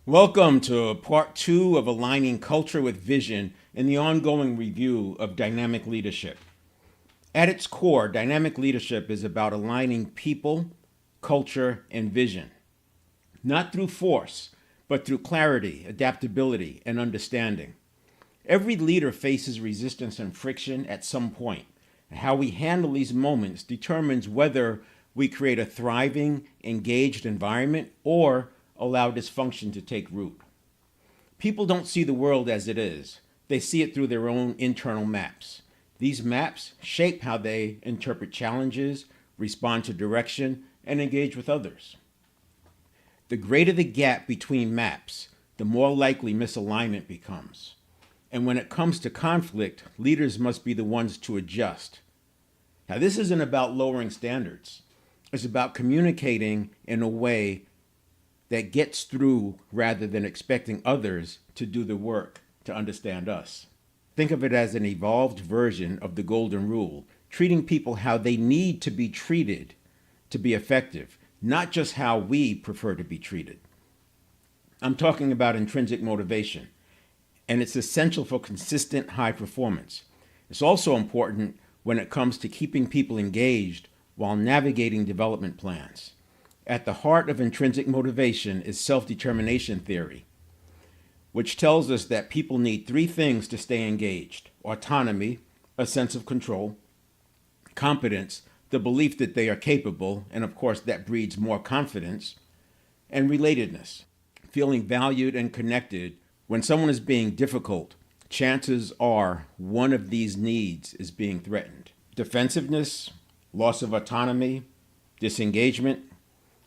Welcome to part two of Aligning Culture with Vision in the ongoing review of dynamic leadership. At its core, dynamic leadership is about aligning people, culture, and vision, not through force, but through clarity, adaptability, and understanding. Every leader faces resistance and friction at some point, and how we handle these moments determines whether we create a thriving, engaged environment or allow dysfunction to take root. People don't see the world as it is. They see it through their own internal maps. These maps shape how they interpret challenges, respond to direction, and engage with others. The greater the gap between maps, the more likely misalignment becomes. And when it comes to conflict, leaders must be the ones to adjust. Now, this isn't about lowering standards. It's about communicating in a way that gets through rather than expecting others to do the work to understand us. Think of it as an evolved version of the golden rule, treating people how they need to be treated to be effective, not just how we prefer to be treated. I'm talking about intrinsic motivation, and it's essential for consistent high performance. It's also important when it comes to keeping people engaged while navigating development plans. At the heart of intrinsic motivation is self-determination theory, which tells us that people need three things to stay engaged: autonomy, a sense of control; competence, the belief that they are capable, and of course that breeds more confidence; and relatedness, feeling valued and connected. When someone is being difficult, chances are one of these needs is being threatened. Defensiveness, loss of autonomy, disengagement,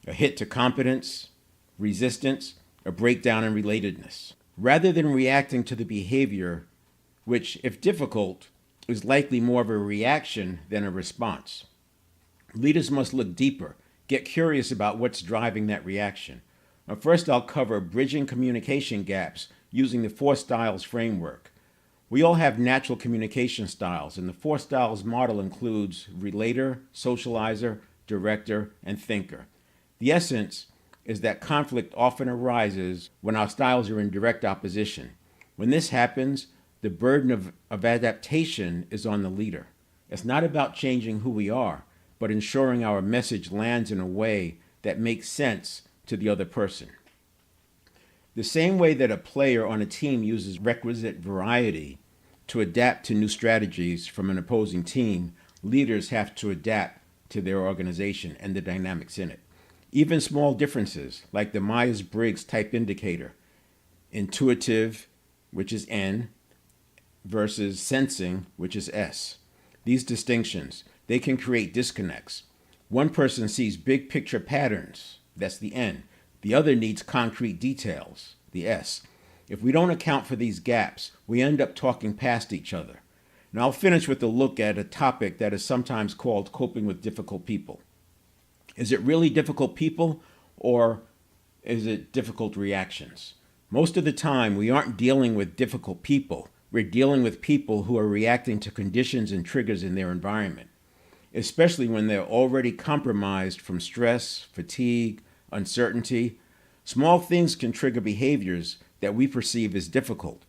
a hit to competence, resistance, a breakdown in relatedness. Rather than reacting to the behavior, which, if difficult, is likely more of a reaction than a response. Leaders must look deeper, get curious about what's driving that reaction. Now, first, I'll cover bridging communication gaps using the 4 styles framework. We all have natural communication styles, and the 4 styles model includes relator, socializer, director, and thinker. The essence is that conflict often arises when our styles are in direct opposition. When this happens, the burden of adaptation is on the leader. It's not about changing who we are, but ensuring our message lands in a way that makes sense to the other person. The same way that a player on a team uses requisite variety to adapt to new strategies from an opposing team, leaders have to adapt to their organization and the dynamics in it. Even small differences, like the Myers-Briggs type indicator, intuitive, which is N, versus sensing, which is S. These distinctions, they can create disconnects. One person sees big picture patterns, that's the N. The other needs concrete details, the S. If we don't account for these gaps, we end up talking past each other. Now I'll finish with a look at a topic that is sometimes called coping with difficult people. Is it really difficult people, or is it difficult reactions? Most of the time, we aren't dealing with difficult people. We're dealing with people who are reacting to conditions and triggers in their environment, especially when they're already compromised from stress, fatigue, uncertainty. Small things can trigger behaviors that we perceive as difficult.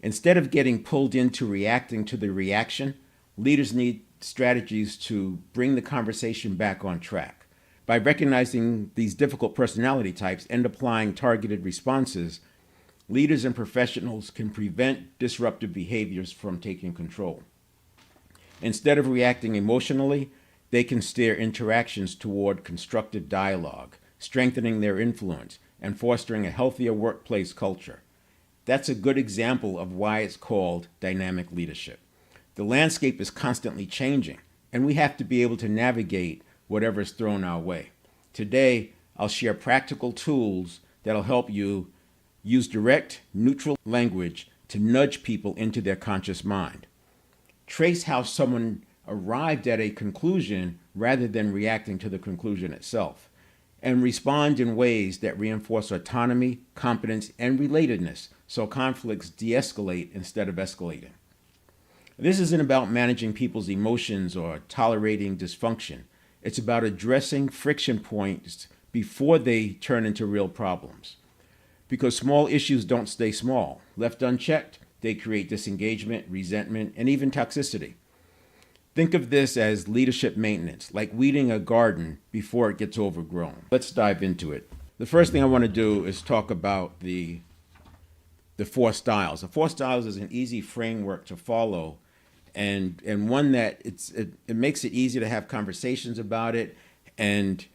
Instead of getting pulled into reacting to the reaction, leaders need strategies to bring the conversation back on track. By recognizing these difficult personality types and applying targeted responses, leaders and professionals can prevent disruptive behaviors from taking control. Instead of reacting emotionally, they can steer interactions toward constructive dialogue, strengthening their influence and fostering a healthier workplace culture. That's a good example of why it's called dynamic leadership. The landscape is constantly changing, and we have to be able to navigate whatever is thrown our way. Today, I'll share practical tools that'll help you use direct, neutral language to nudge people into their conscious mind. Trace how someone arrived at a conclusion rather than reacting to the conclusion itself, and respond in ways that reinforce autonomy, competence, and relatedness so conflicts de-escalate instead of escalating. This isn't about managing people's emotions or tolerating dysfunction. It's about addressing friction points before they turn into real problems. because small issues don't stay small. Left unchecked, they create disengagement, resentment, and even toxicity. Think of this as leadership maintenance, like weeding a garden before it gets overgrown. Let's dive into it. The first thing I want to do is talk about the 4 styles. The 4 styles is an easy framework to follow, and one that it makes it easy to have conversations about it, and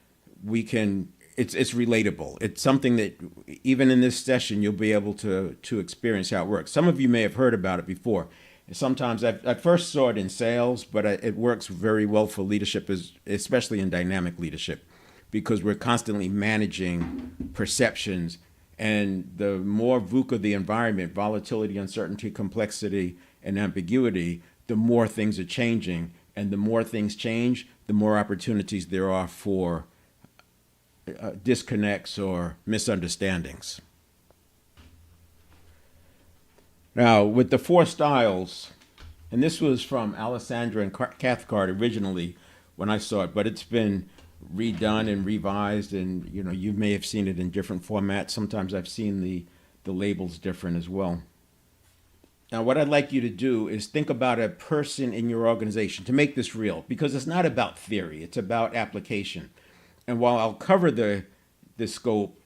it's relatable. It's something that even in this session you'll be able to experience how it works. Some of you may have heard about it before. Sometimes I first saw it in sales, but it works very well for leadership, especially in dynamic leadership, because we're constantly managing perceptions. And the more VUCA the environment, volatility, uncertainty, complexity, and ambiguity, the more things are changing. And the more things change, the more opportunities there are for disconnects or misunderstandings. Now, with the 4 styles, and this was from Alessandra and Cathcart originally when I saw it, but it's been redone and revised, and you may have seen it in different formats. Sometimes I've seen the labels different as well. Now, what I'd like you to do is think about a person in your organization to make this real, because it's not about theory, it's about application. And while I'll cover the scope,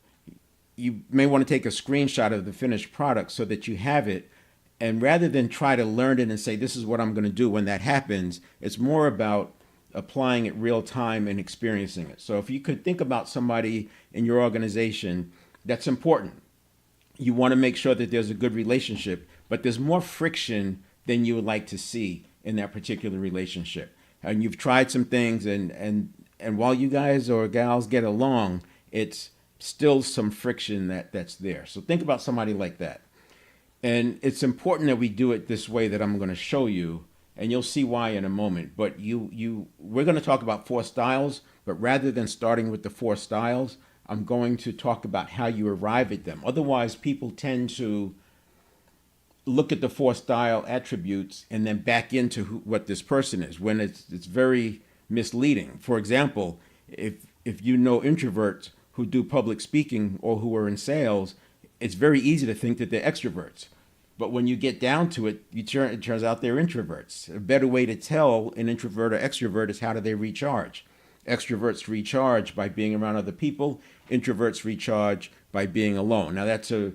you may want to take a screenshot of the finished product so that you have it. And rather than try to learn it and say, this is what I'm going to do when that happens, it's more about applying it real time and experiencing it. So if you could think about somebody in your organization, that's important. You want to make sure that there's a good relationship, but there's more friction than you would like to see in that particular relationship. And you've tried some things, and while you guys or gals get along, it's still some friction that's there. So think about somebody like that. And it's important that we do it this way that I'm going to show you, and you'll see why in a moment. But we're going to talk about 4 styles, but rather than starting with the 4 styles, I'm going to talk about how you arrive at them. Otherwise, people tend to look at the 4 style attributes and then back into what this person is, when it's very misleading. For example, if you know introverts who do public speaking or who are in sales, it's very easy to think that they're extroverts. But when you get down to it, it turns out they're introverts. A better way to tell an introvert or extrovert is how do they recharge. Extroverts recharge by being around other people. Introverts recharge by being alone. Now that's a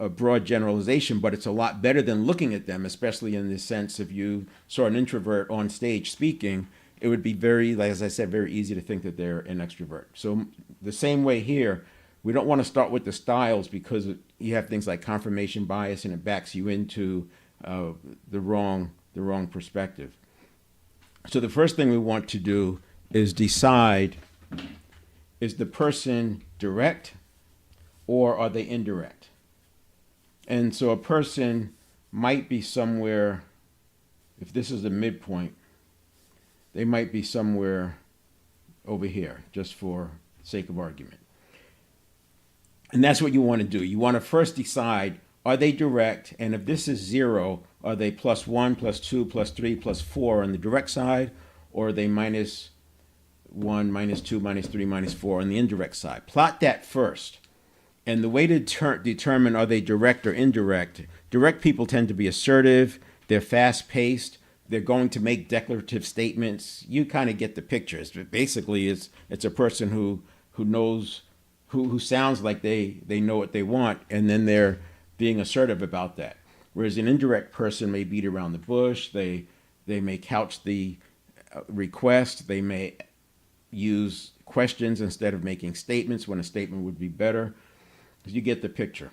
broad generalization, but it's a lot better than looking at them, especially in the sense if you saw an introvert on stage speaking, it would be very, as I said, very easy to think that they're an extrovert. So the same way here, we don't want to start with the styles because you have things like confirmation bias and it backs you into the wrong perspective. So the first thing we want to do is decide, is the person direct or are they indirect? And so a person might be somewhere, if this is the midpoint, they might be somewhere over here, just for sake of argument. And that's what you want to do. You want to first decide, are they direct? And if this is 0, are they +1, +2, +3, +4 on the direct side? Or are they -1, -2, -3, -4 on the indirect side? Plot that first. And the way to determine are they direct or indirect, direct people tend to be assertive, they're fast-paced, they're going to make declarative statements. You kind of get the picture. Basically, it's a person who knows, who sounds like they know what they want, and then they're being assertive about that. Whereas an indirect person may beat around the bush, they may couch the request, they may use questions instead of making statements when a statement would be better. You get the picture.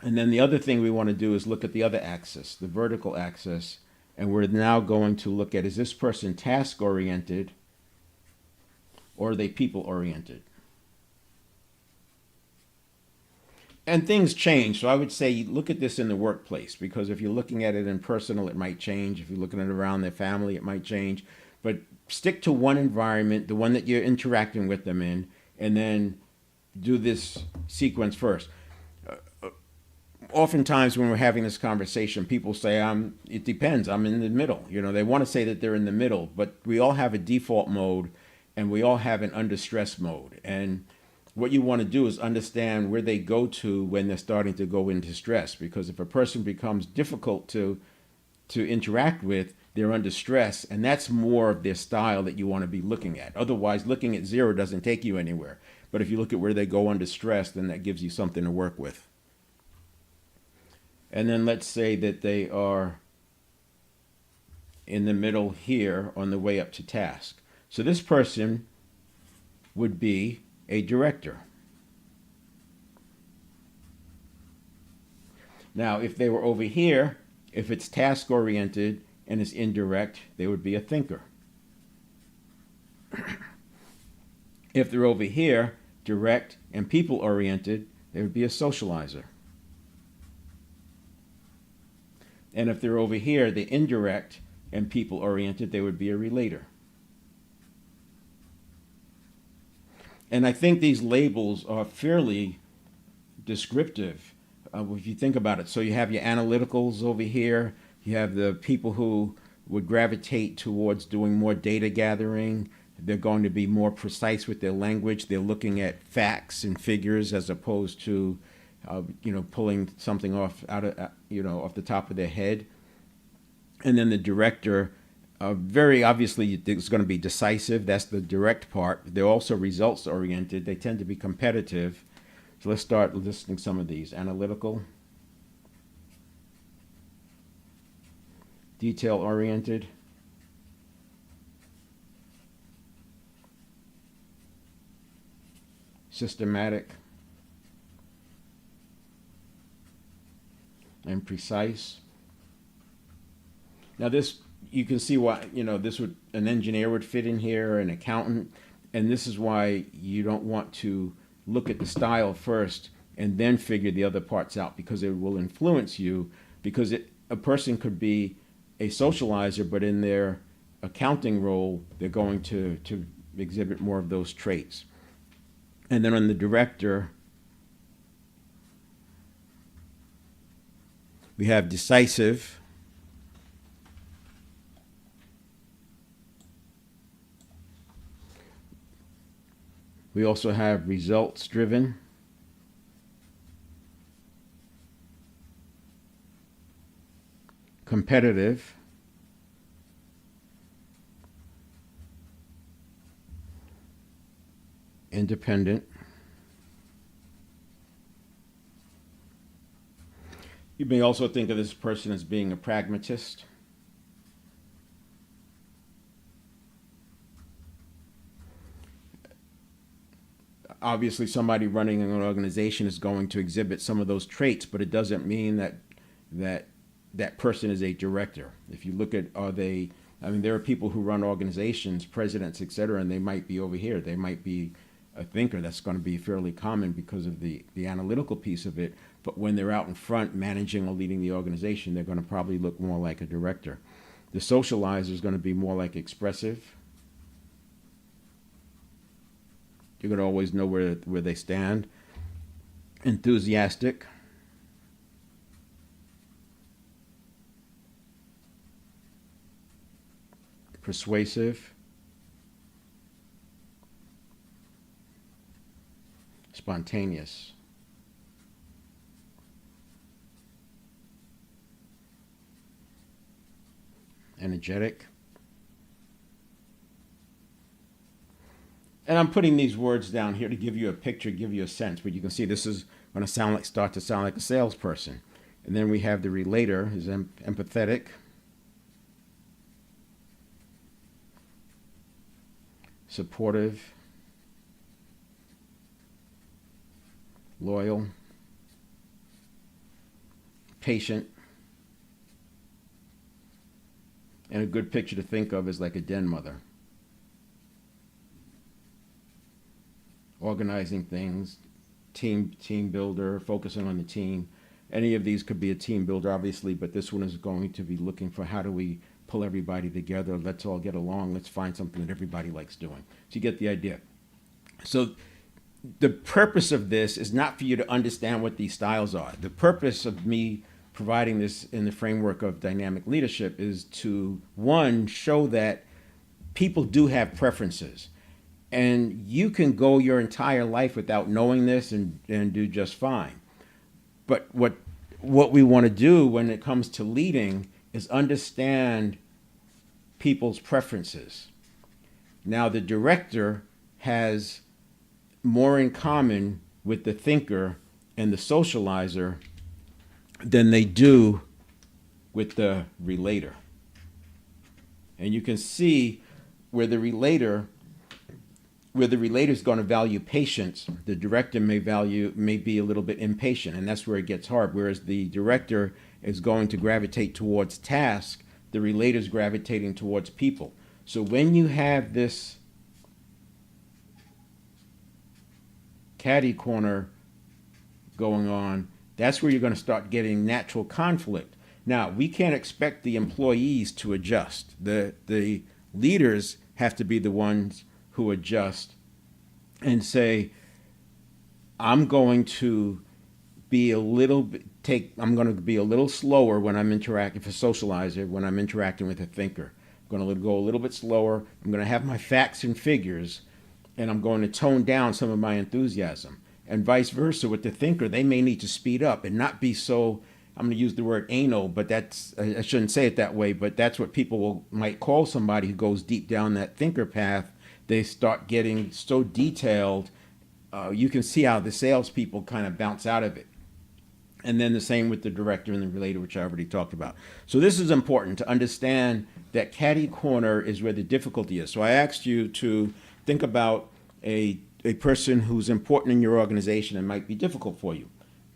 And then the other thing we want to do is look at the other axis, the vertical axis, and we're now going to look at, is this person task-oriented or are they people-oriented? And things change, so I would say look at this in the workplace, because if you're looking at it in personal, it might change. If you're looking at it around their family, it might change. But stick to one environment, the one that you're interacting with them in, and then do this sequence first. Oftentimes when we're having this conversation, people say, it depends, I'm in the middle. They want to say that they're in the middle, but we all have a default mode and we all have an under stress mode. And what you want to do is understand where they go to when they're starting to go into stress. Because if a person becomes difficult to interact with, they're under stress, and that's more of their style that you want to be looking at. Otherwise, looking at 0 doesn't take you anywhere. But if you look at where they go under stress, then that gives you something to work with. And then let's say that they are in the middle here on the way up to task. So this person would be a director. Now, if they were over here, if it's task-oriented and it's indirect, they would be a thinker. If they're over here, direct and people-oriented, they would be a socializer. And if they're over here, the indirect and people-oriented, they would be a relator. And I think these labels are fairly descriptive if you think about it. So you have your analyticals over here. You have the people who would gravitate towards doing more data gathering. They're going to be more precise with their language. They're looking at facts and figures as opposed to, pulling something off off the top of their head. And then the director, very obviously, is going to be decisive. That's the direct part. They're also results oriented. They tend to be competitive. So let's start listing some of these. Analytical, detail oriented, systematic, and precise. Now this, you can see why, an engineer would fit in here, an accountant, and this is why you don't want to look at the style first and then figure the other parts out, because it will influence you, because a person could be a socializer, but in their accounting role, they're going to exhibit more of those traits. And then on the director, we have decisive, we also have results driven, competitive, independent. You may also think of this person as being a pragmatist. Obviously, somebody running an organization is going to exhibit some of those traits, but it doesn't mean that person is a director. If you look at, there are people who run organizations, presidents, et cetera, and they might be over here. They might be a thinker. That's going to be fairly common because of the analytical piece of it. But when they're out in front managing or leading the organization, they're going to probably look more like a director. The socializer is going to be more like expressive. You're going to always know where they stand. Enthusiastic. Persuasive. Spontaneous. Energetic. And I'm putting these words down here to give you a picture, give you a sense, but you can see this is going to start to sound like a salesperson. And then we have the relator, is empathetic, supportive, loyal, patient. And a good picture to think of is like a den mother. Organizing things, team builder, focusing on the team. Any of these could be a team builder, obviously, but this one is going to be looking for how do we pull everybody together, let's all get along, let's find something that everybody likes doing. So you get the idea. So the purpose of this is not for you to understand what these styles are. The purpose of me providing this in the framework of dynamic leadership is to, one, show that people do have preferences. And you can go your entire life without knowing this and do just fine. But what we want to do when it comes to leading is understand people's preferences. Now, the director has more in common with the thinker and the socializer than they do with the relator. And you can see where the relator is going to value patience, the director may be a little bit impatient, and that's where it gets hard. Whereas the director is going to gravitate towards task, the relator is gravitating towards people. So when you have this catty corner going on, that's where you're going to start getting natural conflict. Now, we can't expect the employees to adjust. The leaders have to be the ones who adjust and say, I'm going to be a little slower when I'm interacting with a socializer, when I'm interacting with a thinker. I'm going to go a little bit slower. I'm going to have my facts and figures, and I'm going to tone down some of my enthusiasm. And vice versa with the thinker, they may need to speed up and not be so, I'm going to use the word anal, but I shouldn't say it that way, but that's what people might call somebody who goes deep down that thinker path. They start getting so detailed. You can see how the salespeople kind of bounce out of it. And then the same with the director and the relator, which I already talked about. So this is important to understand that catty corner is where the difficulty is. So I asked you to think about a person who's important in your organization and might be difficult for you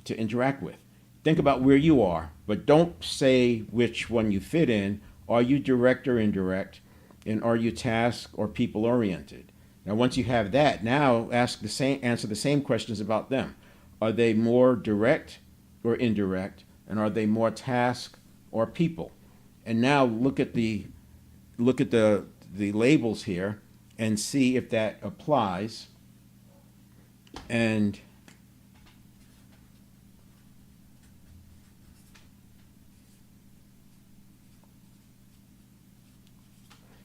to interact with. Think about where you are, but don't say which one you fit in. Are you direct or indirect? And are you task or people oriented? Now, once you have that, now answer the same questions about them. Are they more direct or indirect? And are they more task or people? And now look at the labels here and see if that applies. And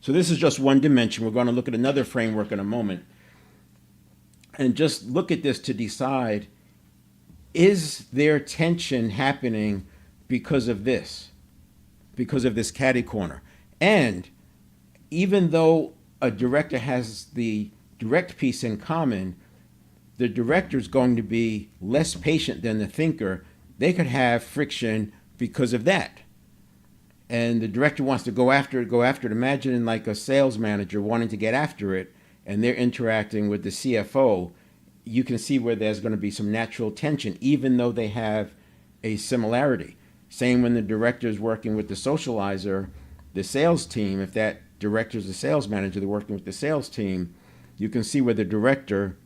so this is just one dimension. We're going to look at another framework in a moment. And just look at this to decide, is there tension happening because of this catty corner? And even though a director has the direct piece in common, the director is going to be less patient than the thinker. They could have friction because of that. And the director wants to go after it. Imagine like a sales manager wanting to get after it, and they're interacting with the CFO. You can see where there's going to be some natural tension, even though they have a similarity. Same when the director is working with the socializer, the sales team. If that director is a sales manager, they're working with the sales team. You can see where the director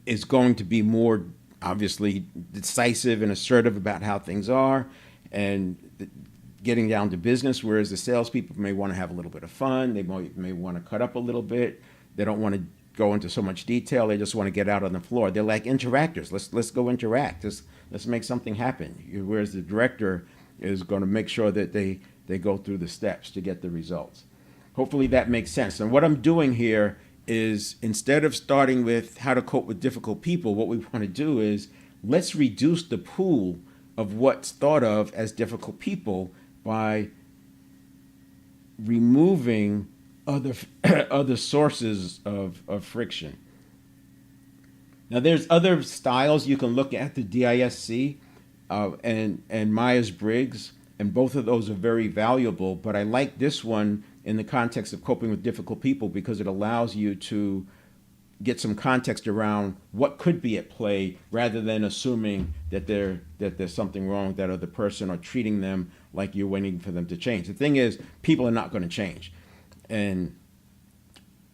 is going to be more obviously decisive and assertive about how things are and getting down to business, whereas the salespeople may want to have a little bit of fun. They may want to cut up a little bit. They don't want to go into so much detail. They just want to get out on the floor. They're like interactors. Let's go interact. Let's make something happen. Whereas the director is going to make sure that they go through the steps to get the results. Hopefully that makes sense. And what I'm doing here is, instead of starting with how to cope with difficult people, what we want to do is let's reduce the pool of what's thought of as difficult people by removing other sources of friction. Now, there's other styles you can look at, the DISC and Myers-Briggs, and both of those are very valuable, but I like this one in the context of coping with difficult people because it allows you to get some context around what could be at play rather than assuming that there's something wrong with that other person or treating them like you're waiting for them to change. The thing is, people are not going to change. And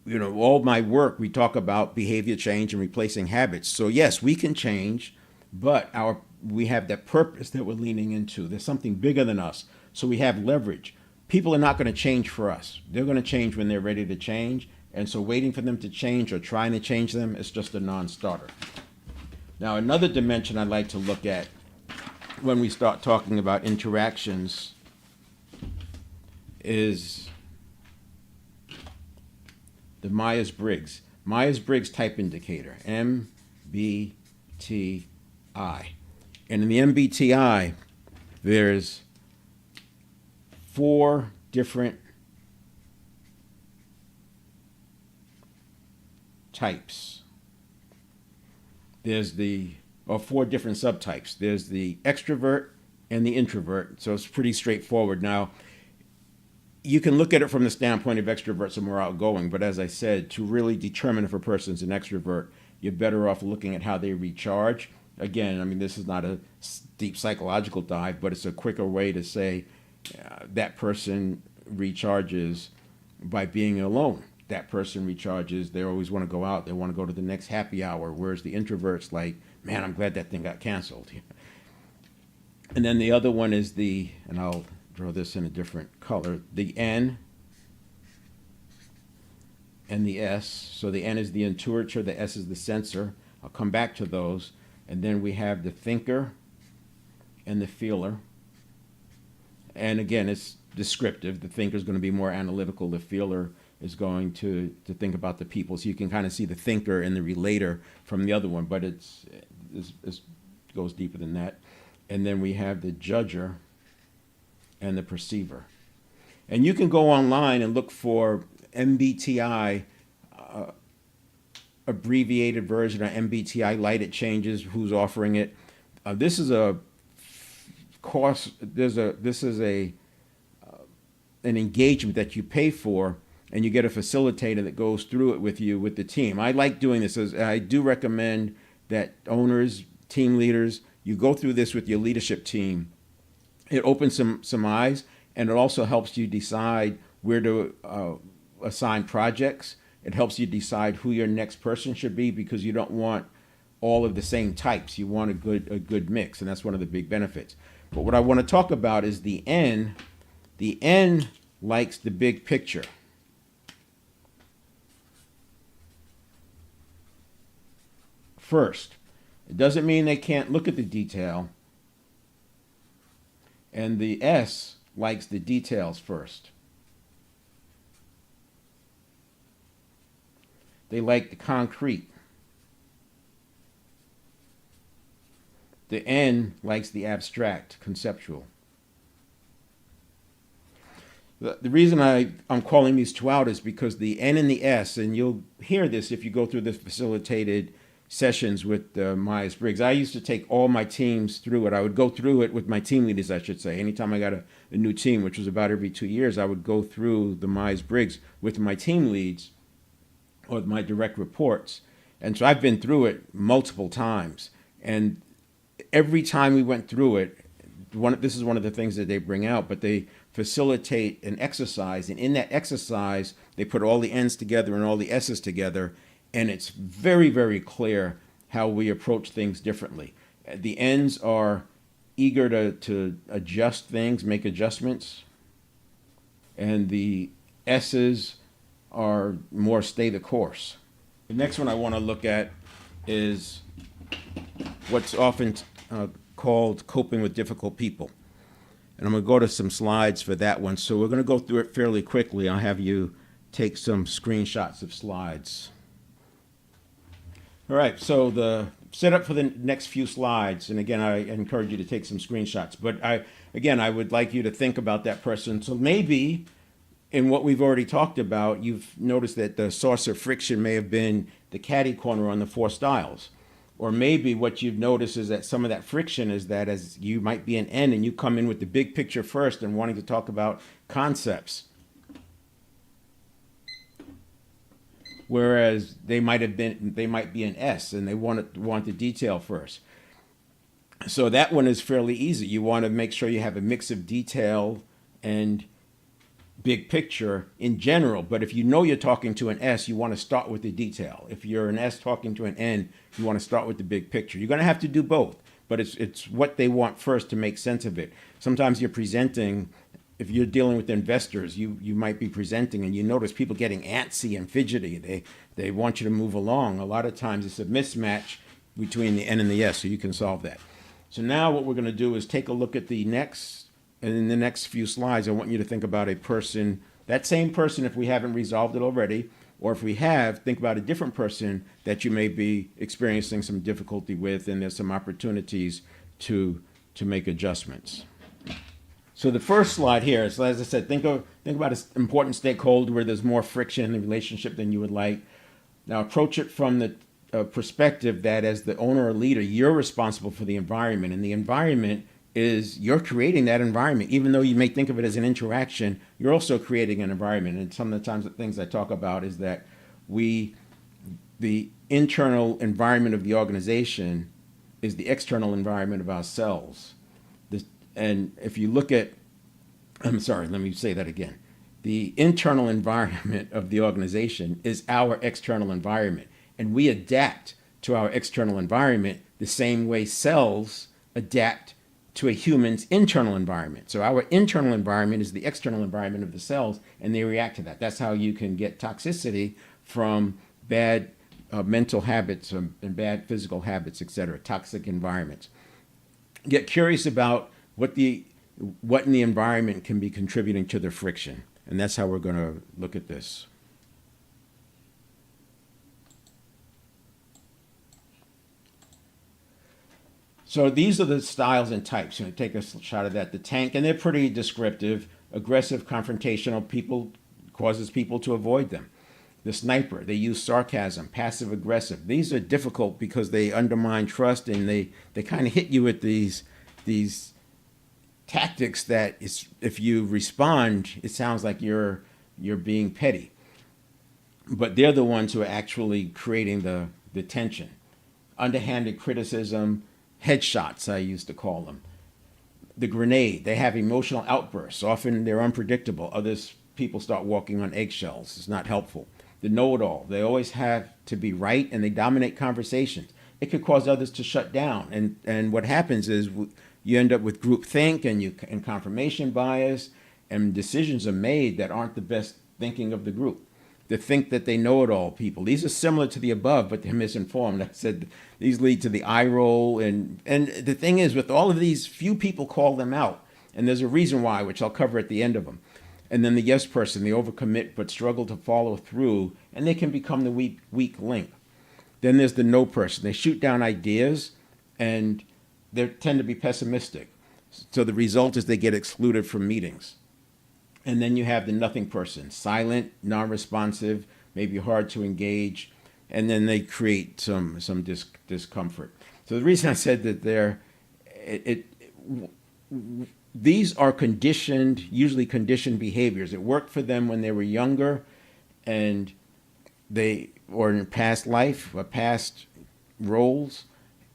all my work, we talk about behavior change and replacing habits. So yes, we can change, but we have that purpose that we're leaning into. There's something bigger than us. So we have leverage. People are not going to change for us. They're going to change when they're ready to change. And so waiting for them to change or trying to change them is just a non-starter. Now, another dimension I'd like to look at when we start talking about interactions is the Myers-Briggs. Myers-Briggs Type Indicator, MBTI. And in the MBTI, there's 4 different types. There's or 4 different subtypes. There's the extrovert and the introvert. So it's pretty straightforward. Now, you can look at it from the standpoint of extroverts are more outgoing, but as I said, to really determine if a person's an extrovert, you're better off looking at how they recharge. Again, I mean, this is not a deep psychological dive, but it's a quicker way to say that person recharges by being alone. That person recharges, they always want to go out, they want to go to the next happy hour, whereas the introvert's like, man, I'm glad that thing got canceled. And then the other one is and I'll draw this in a different color, the N and the S. So the N is the intuitor, the S is the sensor. I'll come back to those. And then we have the thinker and the feeler. And again, it's descriptive. The thinker is going to be more analytical. The feeler is going to think about the people. So you can kind of see the thinker and the relator from the other one, but it goes deeper than that. And then we have the judger and the perceiver. And you can go online and look for MBTI, abbreviated version, or MBTI Lite. It changes who's offering it. This is a course. This is an engagement that you pay for, and you get a facilitator that goes through it with you with the team. I like doing this. I do recommend that owners, team leaders, you go through this with your leadership team. It opens some eyes, and it also helps you decide where to assign projects. It helps you decide who your next person should be, because you don't want all of the same types. You want a good mix, and that's one of the big benefits. But what I want to talk about is the N. The N likes the big picture. First, it doesn't mean they can't look at the detail. And the S likes the details first. They like the concrete. The N likes the abstract, conceptual. The reason I'm calling these 2 out is because the N and the S, and you'll hear this if you go through the facilitated sessions with Myers-Briggs. I used to take all my teams through it. I would go through it with my team leaders, I should say. Anytime I got a new team, which was about every 2 years, I would go through the Myers-Briggs with my team leads or my direct reports. And so I've been through it multiple times. And every time we went through it, this is one of the things that they bring out, but they facilitate an exercise. And in that exercise, they put all the N's together and all the S's together. And it's very, very clear how we approach things differently. The N's are eager to adjust things, make adjustments. And the S's are more stay the course. The next one I want to look at is what's often called coping with difficult people. And I'm going to go to some slides for that one. So we're going to go through it fairly quickly. I'll have you take some screenshots of slides. All right, so the setup for the next few slides, and again, I encourage you to take some screenshots, but I would like you to think about that person. So maybe in what we've already talked about, you've noticed that the source of friction may have been the caddy corner on the 4 styles. Or maybe what you've noticed is that some of that friction is that as you might be an N and you come in with the big picture first and wanting to talk about concepts. Whereas they might be an S and they want the detail first. So that one is fairly easy. You want to make sure you have a mix of detail and big picture in general. But if you know you're talking to an S, you want to start with the detail. If you're an S talking to an N, you want to start with the big picture. You're going to have to do both, but it's what they want first to make sense of it. Sometimes you're presenting. If you're dealing with investors, you might be presenting and you notice people getting antsy and fidgety. They want you to move along. A lot of times it's a mismatch between the N and the S, so you can solve that. So now what we're going to do is take a look at the next, and in the next few slides, I want you to think about a person, that same person, if we haven't resolved it already, Or if we have, think about a different person that you may be experiencing some difficulty with, and there's some opportunities to make adjustments. So the first slide here is, as I said, think about an important stakeholder where there's more friction in the relationship than you would like. Now approach it from the perspective that as the owner or leader, you're responsible for the environment, and the environment is you're creating that environment. Even though you may think of it as an interaction, you're also creating an environment. And some of the times the things I talk about is that the internal environment of the organization is the external environment of ourselves. And if you look at, I'm sorry, let me say that again. The internal environment of the organization is our external environment. And we adapt to our external environment the same way cells adapt to a human's internal environment. So our internal environment is the external environment of the cells, and they react to that. That's how you can get toxicity from bad mental habits and bad physical habits, etc., toxic environments. Get curious about what in the environment can be contributing to the friction. And that's how we're going to look at this. So these are the styles and types. You know, take a shot of that. The tank, and they're pretty descriptive. Aggressive, confrontational, causes people to avoid them. The sniper, they use sarcasm, passive aggressive. These are difficult because they undermine trust, and they kind of hit you with these tactics that if you respond, it sounds like you're being petty. But they're the ones who are actually creating the tension. Underhanded criticism, headshots, I used to call them. The grenade, they have emotional outbursts. Often they're unpredictable. Others, people start walking on eggshells. It's not helpful. The know-it-all, they always have to be right, and they dominate conversations. It could cause others to shut down. And what happens is you end up with groupthink and confirmation bias, and decisions are made that aren't the best thinking of the group. To think that they know it all people. These are similar to the above, but they're misinformed. I said these lead to the eye roll. And the thing is, with all of these, few people call them out. And there's a reason why, which I'll cover at the end of them. And then the yes person, they overcommit but struggle to follow through, and they can become the weak link. Then there's the no person. They shoot down ideas, and they tend to be pessimistic. So the result is they get excluded from meetings. And then you have the nothing person, silent, non-responsive, maybe hard to engage, and then they create some discomfort. So the reason I said that these are usually conditioned behaviors. It worked for them when they were younger, or in past life or past roles,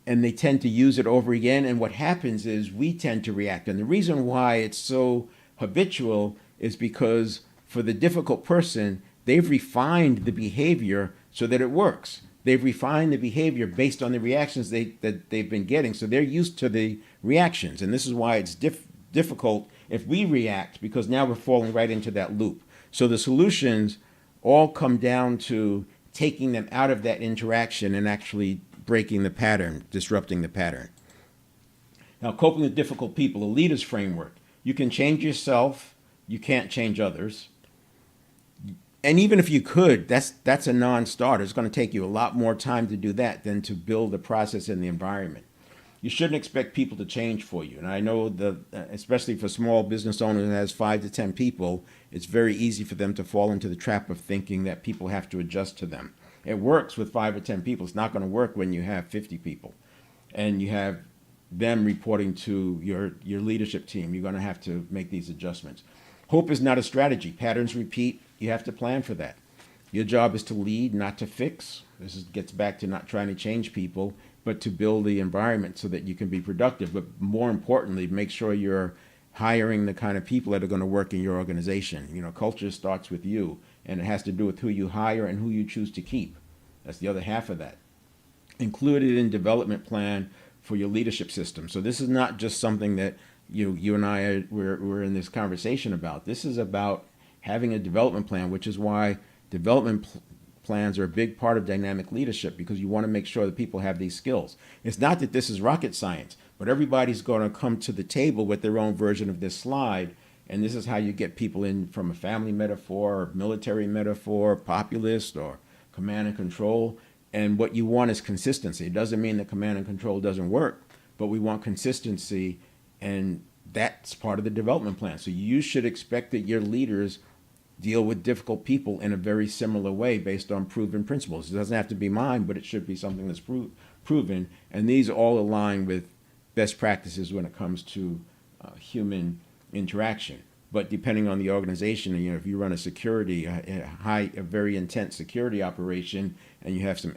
and they tend to use it over again. And what happens is we tend to react. And the reason why it's so habitual is because for the difficult person, they've refined the behavior so that it works. They've refined the behavior based on the reactions that they've been getting. So they're used to the reactions. And this is why it's difficult if we react, because now we're falling right into that loop. So the solutions all come down to taking them out of that interaction and actually breaking the pattern, disrupting the pattern. Now, coping with difficult people, a leader's framework. You can change yourself. You can't change others. And even if you could, that's a non-starter. It's going to take you a lot more time to do that than to build the process in the environment. You shouldn't expect people to change for you. And I know especially for small business owners that has 5 to 10 people, it's very easy for them to fall into the trap of thinking that people have to adjust to them. It works with 5 or 10 people. It's not going to work when you have 50 people and you have them reporting to your leadership team. You're going to have to make these adjustments. Hope is not a strategy. Patterns repeat. You have to plan for that. Your job is to lead, not to fix. Gets back to not trying to change people, but to build the environment so that you can be productive. But more importantly, make sure you're hiring the kind of people that are going to work in your organization. You know, culture starts with you, and it has to do with who you hire and who you choose to keep. That's the other half of that. Include it in development plan for your leadership system. So this is not just something that you and I we're in this conversation about. This is about having a development plan, which is why development plans are a big part of dynamic leadership, because you want to make sure that people have these skills. It's not that this is rocket science, but everybody's going to come to the table with their own version of this slide, And this is how you get people in from a family metaphor, military metaphor, populist, or command and control. And what you want is consistency. It doesn't mean that command and control doesn't work, but we want consistency, and that's part of the development plan. So you should expect that your leaders deal with difficult people in a very similar way based on proven principles. It doesn't have to be mine, but it should be something that's proven. And these all align with best practices when it comes to human interaction. But depending on the organization, if you run a security, a very intense security operation, and you have some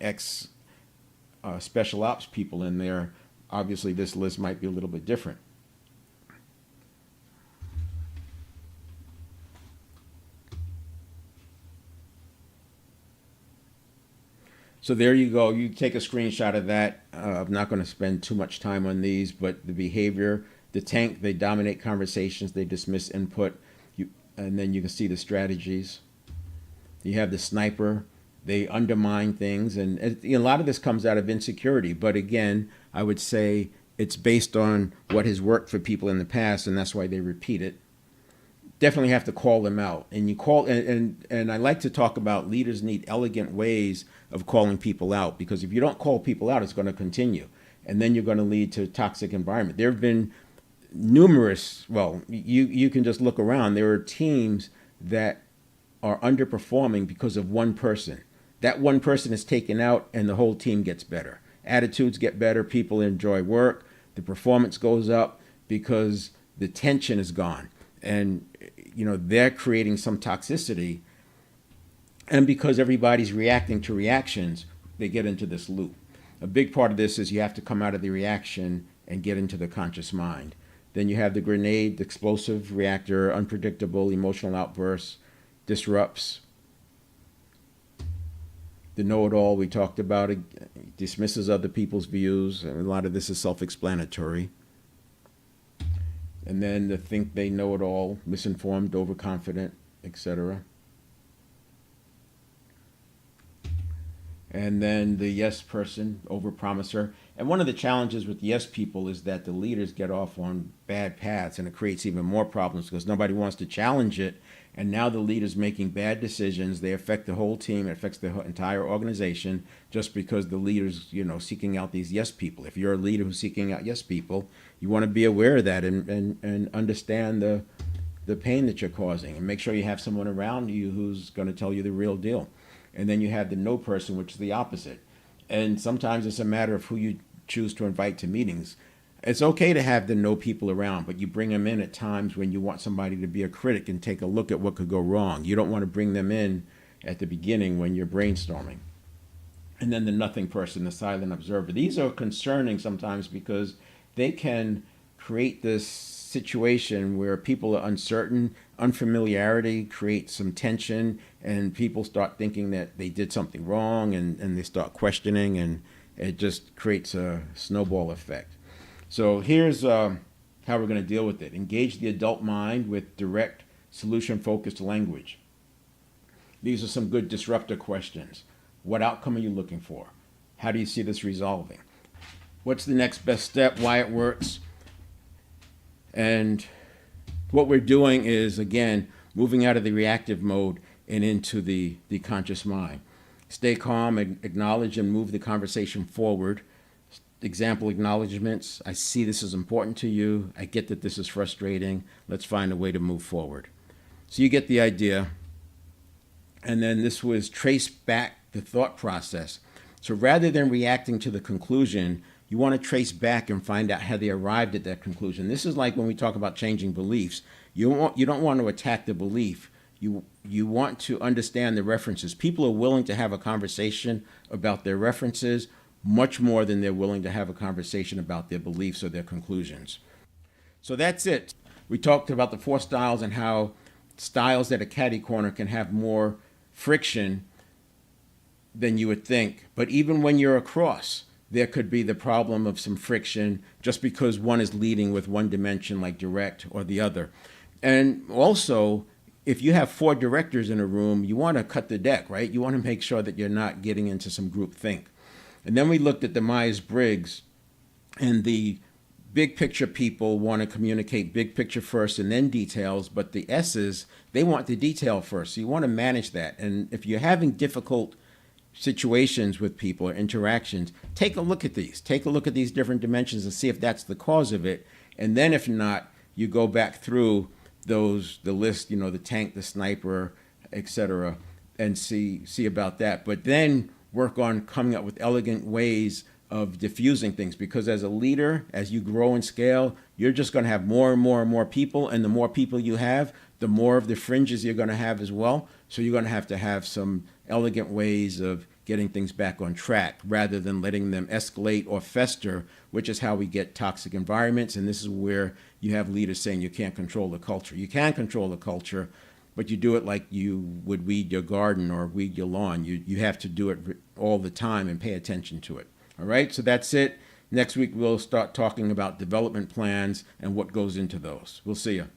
special ops people in there, obviously this list might be a little bit different. So there you go. You take a screenshot of that. I'm not going to spend too much time on these, but the behavior, the tank, they dominate conversations, they dismiss input, and then you can see the strategies. You have the sniper, they undermine things, and a lot of this comes out of insecurity. But again, I would say it's based on what has worked for people in the past, and that's why they repeat it. Definitely have to call them out. And you call, and I like to talk about leaders need elegant ways of calling people out, because if you don't call people out, it's going to continue. And then you're going to lead to a toxic environment. There have been numerous, well, you can just look around. There are teams that are underperforming because of one person. That one person is taken out and the whole team gets better. Attitudes get better, people enjoy work, the performance goes up because the tension is gone. And they're creating some toxicity, and because everybody's reacting to reactions, they get into this loop. A big part of this is you have to come out of the reaction and get into the conscious mind. Then you have the grenade, the explosive reactor, unpredictable emotional outbursts, disrupts. The know-it-all we talked about, it dismisses other people's views, and a lot of this is self-explanatory. And then the think they know it all, misinformed, overconfident, etc. And then the yes person, overpromiser. And one of the challenges with yes people is that the leaders get off on bad paths, and it creates even more problems because nobody wants to challenge it. And now the leader's making bad decisions. They affect the whole team. It affects the entire organization just because the leader's, seeking out these yes people. If you're a leader who's seeking out yes people, you want to be aware of that and understand the pain that you're causing, and make sure you have someone around you who's going to tell you the real deal. And then you have the no person, which is the opposite. And sometimes it's a matter of who you choose to invite to meetings. It's okay to have the no people around, but you bring them in at times when you want somebody to be a critic and take a look at what could go wrong. You don't want to bring them in at the beginning when you're brainstorming. And then the nothing person, the silent observer. These are concerning sometimes because they can create this situation where people are uncertain. Unfamiliarity creates some tension, and people start thinking that they did something wrong, and they start questioning, and it just creates a snowball effect. So here's how we're going to deal with it. Engage the adult mind with direct, solution-focused language. These are some good disruptor questions. What outcome are you looking for? How do you see this resolving? What's the next best step? Why it works? And what we're doing is, again, moving out of the reactive mode and into the conscious mind. Stay calm, acknowledge, and move the conversation forward. Example acknowledgments. I see this is important to you. I get that this is frustrating. Let's find a way to move forward. So you get the idea. And then this was trace back the thought process. So rather than reacting to the conclusion, you want to trace back and find out how they arrived at that conclusion. This is like when we talk about changing beliefs. You don't want to attack the belief. You want to understand the references. People are willing to have a conversation about their references much more than they're willing to have a conversation about their beliefs or their conclusions. So that's it. We talked about the 4 styles and how styles that are catty corner can have more friction than you would think. But even when you're across, there could be the problem of some friction just because one is leading with one dimension like direct or the other. And also, if you have 4 directors in a room, you want to cut the deck, right? You want to make sure that you're not getting into some group think. And then we looked at the Myers-Briggs and the big picture people want to communicate big picture first and then details, but the S's, they want the detail first. So you want to manage that. And if you're having difficult situations with people or interactions, take a look at these. Take a look at these different dimensions and see if that's the cause of it. And then if not, you go back through the list, the tank, the sniper, etc., and see about that. But then work on coming up with elegant ways of diffusing things, because as a leader, as you grow and scale, you're just going to have more and more and more people, and the more people you have, the more of the fringes you're going to have as well. So you're going to have some elegant ways of getting things back on track rather than letting them escalate or fester, which is how we get toxic environments. And this is where you have leaders saying you can't control the culture. You can control the culture, but you do it like you would weed your garden or weed your lawn. You have to do it all the time and pay attention to it. All right, so that's it. Next week, we'll start talking about development plans and what goes into those. We'll see you.